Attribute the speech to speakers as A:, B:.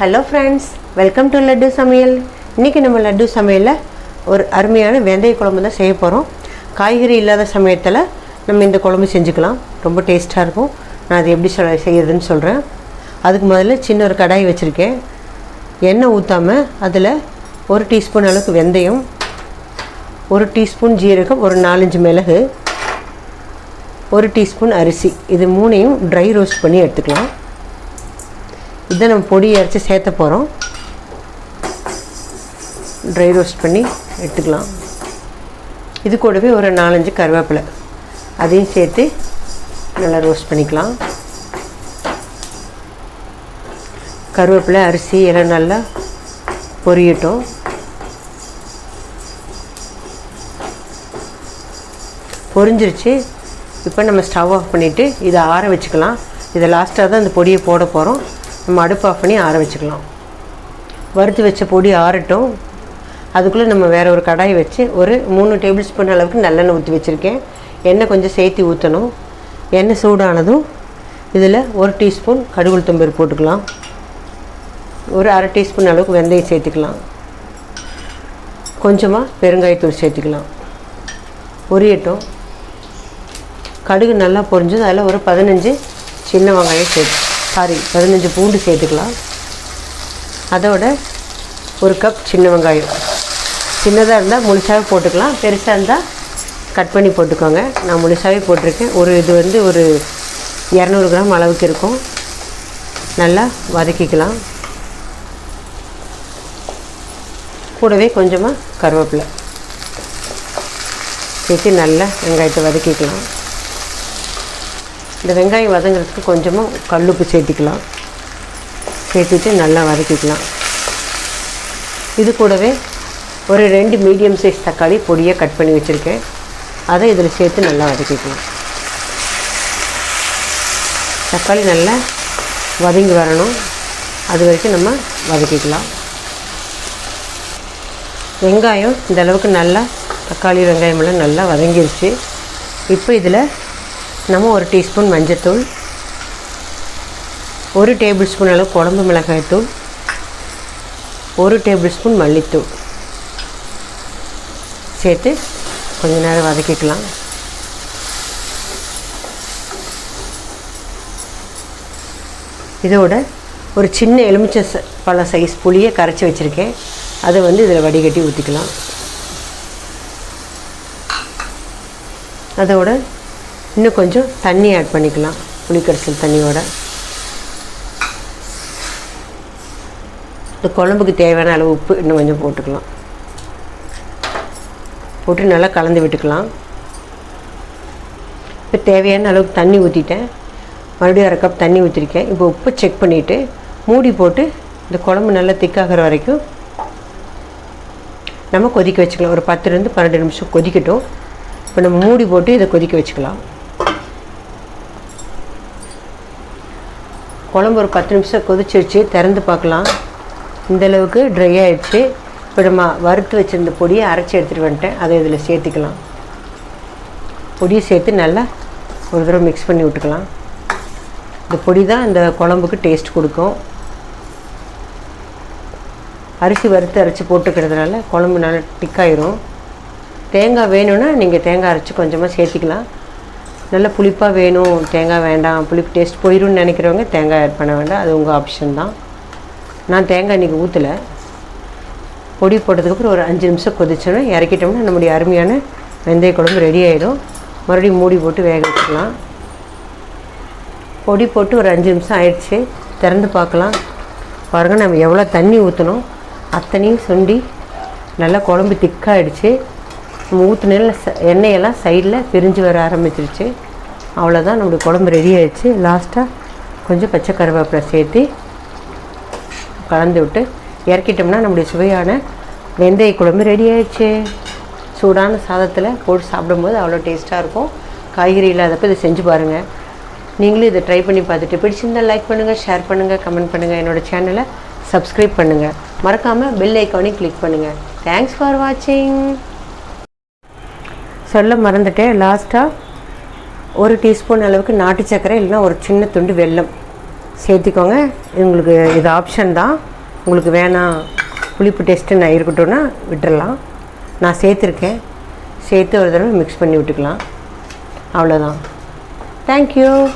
A: Hello friends, welcome to laddu சமையல். இன்றைக்கி நம்ம லட்டு சமையலில் ஒரு அருமையான வெந்தய குழம்பு தான் செய்ய போகிறோம். காய்கறி இல்லாத சமயத்தில் நம்ம இந்த குழம்பு செஞ்சுக்கலாம். ரொம்ப டேஸ்ட்டாக இருக்கும். நான் அது எப்படி செய்யறதுன்னு சொல்கிறேன். அதுக்கு முதல்ல சின்ன ஒரு கடாய் வச்சுருக்கேன். எண்ணெய் ஊற்றாமல் அதில் 1 டீஸ்பூன் அளவுக்கு வெந்தயம், 1 டீஸ்பூன் ஜீரகம், ஒரு 4-5 மிளகு, 1 டீஸ்பூன் அரிசி, இது 3ஐயும் ட்ரை ரோஸ்ட் பண்ணி எடுத்துக்கலாம். இதை நம்ம பொடி அரைச்சி சேர்த்த போகிறோம். ட்ரை ரோஸ்ட் பண்ணி எடுத்துக்கலாம். இது கூடவே ஒரு 4-5 கருவேப்பிலை, அதையும் சேர்த்து நல்லா ரோஸ்ட் பண்ணிக்கலாம். கருவேப்பிலை, அரிசி எல்லாம் நல்லா பொரியட்டும். பொரிஞ்சிருச்சு. இப்போ நம்ம ஸ்டவ் ஆஃப் பண்ணிவிட்டு இதை ஆற வச்சுக்கலாம். இதை லாஸ்ட்டாக தான் இந்த பொடியை போட போகிறோம். நம்ம அடுப்பு ஆஃப் பண்ணி ஆற வச்சுக்கலாம். வறுத்து வச்ச பொடி ஆறட்டும். அதுக்குள்ளே நம்ம வேறு ஒரு கடாய் வச்சு ஒரு 3 டேபிள் ஸ்பூன் அளவுக்கு நல்லெண்ணெய் ஊற்றி வச்சுருக்கேன். எண்ணெய் கொஞ்சம் சேர்த்து ஊற்றணும். எண்ணெய் சூடானதும் இதில் 1 டீஸ்பூன் கடுகு உளுத்தம் பருப்பு போட்டுக்கலாம். ஒரு 1/2 டீஸ்பூன் அளவுக்கு வெந்தயம் சேர்த்துக்கலாம். கொஞ்சமாக பெருங்காயத்தூள் சேர்த்துக்கலாம். பொரியட்டும். கடுகு நல்லா பொரிஞ்சது. அதில் ஒரு 15 சின்ன வெங்காயம் 15 பூண்டு சேர்த்துக்கலாம். அதோட 1 கப் சின்ன வெங்காயம். சின்னதாக இருந்தால் முழுசாகவே போட்டுக்கலாம், பெருசாக இருந்தால் கட் பண்ணி போட்டுக்கோங்க. நான் முழுசாகவே போட்டிருக்கேன். இது ஒரு 200 கிராம் அளவுக்கு இருக்கும். நல்லா வதக்கிக்கலாம். கூடவே கொஞ்சமாக கருவேப்பிலை சேர்த்து நல்லா வெங்காயத்தை வதக்கிக்கலாம். இந்த வெங்காயம் வதங்கிறதுக்கு கொஞ்சமாக கல்லுப்பு சேர்த்திக்கலாம். சேர்த்துட்டு நல்லா வதக்கிக்கலாம். இது கூடவே ஒரு 2 மீடியம் சைஸ் தக்காளி பொடியாக கட் பண்ணி வச்சுருக்கேன். அதை இதில் சேர்த்து நல்லா வதக்கிக்கலாம். தக்காளி நல்லா வதங்கி வரணும். அது வரைக்கும் நம்ம வதக்கிக்கலாம். வெங்காயம் இந்த அளவுக்கு நல்லா தக்காளி வெங்காயமெல்லாம் நல்லா வதங்கிருச்சு. இப்போ இதில் நம்ம 1 டீஸ்பூன் மஞ்சள்தூள், 1 டேபிள் ஸ்பூன் அளவு குழம்பு மிளகாய்த்தூள், 1 டேபிள் ஸ்பூன் மல்லித்தூள் சேர்த்து கொஞ்ச நேரம் வதக்கிக்கலாம். இதோட ஒரு சின்ன எலுமிச்சை பழ சைஸ் புளியை கரைச்சி வச்சுருக்கேன். அதை இதில் வடிகட்டி ஊற்றிக்கலாம். அதோட இன்னும் கொஞ்சம் தண்ணி ஆட் பண்ணிக்கலாம். புளிக்கரைசல் தண்ணியோட இந்த குழம்புக்கு தேவையான அளவு உப்பு இன்னும் கொஞ்சம் போட்டுக்கலாம். போட்டு நல்லா கலந்து விட்டுக்கலாம். இப்போ தேவையான அளவுக்கு தண்ணி ஊற்றிட்டேன். மறுபடியும் 1/2 கப் தண்ணி ஊற்றிருக்கேன். இப்போ உப்பு செக் பண்ணிவிட்டு மூடி போட்டு இந்த குழம்பு நல்லா திக்காகிற வரைக்கும் நம்ம கொதிக்க வச்சுக்கலாம். ஒரு 10 to 12 நிமிஷம் கொதிக்கட்டும். இப்போ நம்ம மூடி போட்டு இதை கொதிக்க வச்சுக்கலாம். குழம்பு ஒரு 10 நிமிஷம் கொதிச்சிருச்சு. திறந்து பார்க்கலாம். இந்தளவுக்கு ட்ரை ஆகிடுச்சு. இப்போ நம்ம வறுத்து வச்சுருந்த பொடியை அரைச்சி எடுத்துகிட்டு வந்துட்டேன். அதை இதில் சேர்த்துக்கலாம். பொடியை சேர்த்து நல்லா ஒரு தடவை மிக்ஸ் பண்ணி விட்டுக்கலாம். இந்த பொடி தான் இந்த குழம்புக்கு டேஸ்ட் கொடுக்கும். அரிசி வறுத்து அரைச்சி போட்டுக்கிறதுனால குழம்பு நல்லா திக்காயிரும். தேங்காய் வேணும்னா நீங்கள் தேங்காய் அரைச்சி கொஞ்சமாக சேர்த்திக்கலாம். நல்லா புளிப்பாக வேணும், தேங்காய் வேண்டாம், புளிப்பு டேஸ்ட் போயிடும்னு நினைக்கிறவங்க தேங்காய் ஆட் பண்ண வேண்டாம். அது உங்கள் ஆப்ஷன் தான். நான் தேங்காய் இன்றைக்கி ஊற்றலை. பொடி போட்டதுக்கப்புறம் ஒரு 5 நிமிஷம் கொதிச்சோன்னா இறக்கிட்டோம்னா நம்முடைய அருமையான வெந்தய குழம்பு ரெடி ஆகிடும். மறுபடியும் மூடி போட்டு வேக வச்சுக்கலாம். பொடி போட்டு ஒரு 5 நிமிஷம் ஆயிடுச்சு. திறந்து பார்க்கலாம். பாருங்கள், நம்ம எவ்வளோ தண்ணி ஊற்றணும் அத்தனையும் சுண்டி நல்லா குழம்பு திக்காகிடுச்சு. நம்ம ஊற்றின எண்ணெயெல்லாம் சைடில் பிரிஞ்சு வர ஆரம்பிச்சிருச்சு. அவ்வளோதான், நம்மளுடைய குழம்பு ரெடி ஆகிடுச்சு. லாஸ்ட்டாக கொஞ்சம் பச்சை கருவேப்பிலை சேர்த்து கலந்து விட்டு இறக்கிட்டோம்னா நம்முடைய சுவையான வெந்தய குழம்பு ரெடி ஆகிடுச்சு. சூடான சாதத்தில் போட்டு சாப்பிடும்போது அவ்வளோ டேஸ்ட்டாக இருக்கும். காய்கறி இல்லாதப்போ இதை செஞ்சு பாருங்கள். நீங்களும் இதை ட்ரை பண்ணி பார்த்துட்டு பிடிச்சிருந்தால் லைக் பண்ணுங்கள், ஷேர் பண்ணுங்கள், கமெண்ட் பண்ணுங்கள். என்னோடய சேனலை சப்ஸ்கிரைப் பண்ணுங்கள். மறக்காமல் பெல் ஐக்கானையும் கிளிக் பண்ணுங்கள். தேங்க்ஸ் ஃபார் வாட்சிங். சொல்ல மறந்துட்டேன். லாஸ்ட்டாக 1 டீஸ்பூன் அளவுக்கு நாட்டு சர்க்கரை இல்லைன்னா ஒரு சின்ன துண்டு வெல்லம் சேர்த்திக்கோங்க. உங்களுக்கு இது ஆப்ஷன் தான். உங்களுக்கு வேணாம் புளிப்பு டேஸ்ட்டு நான் இருக்கட்டும்னா விட்டுடலாம். நான் சேர்த்துருக்கேன். சேர்த்து ஒரு தடவை மிக்ஸ் பண்ணி விட்டுக்கலாம். அவ்வளோதான். தேங்க்யூ.